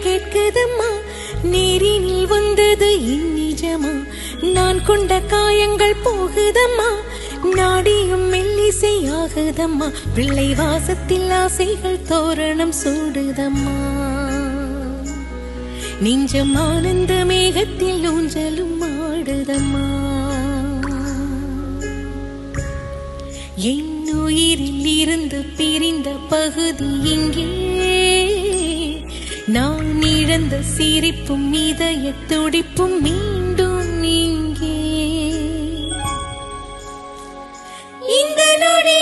கேட்குதம்மா, நேரினில் வந்தது இந்நிஜமா, நான் கொண்ட காயங்கள் போகுதம்மா, நாடியும் மெல்லிசையாகுதம்மா, பிள்ளை வாசத்தில் ஆசைகள் தோரணம் சூடுதம்மா, நெஞ்சம் ஆனந்த மேகத்தில் ஊஞ்சலும் ஆடுதம்மா, என் உயிரில் இருந்து பிரிந்த பகுதி இங்கே, நான் இழந்த சிரிப்பும் இதய துடிப்பும் மீண்டும் இங்கே, இந்த நொடி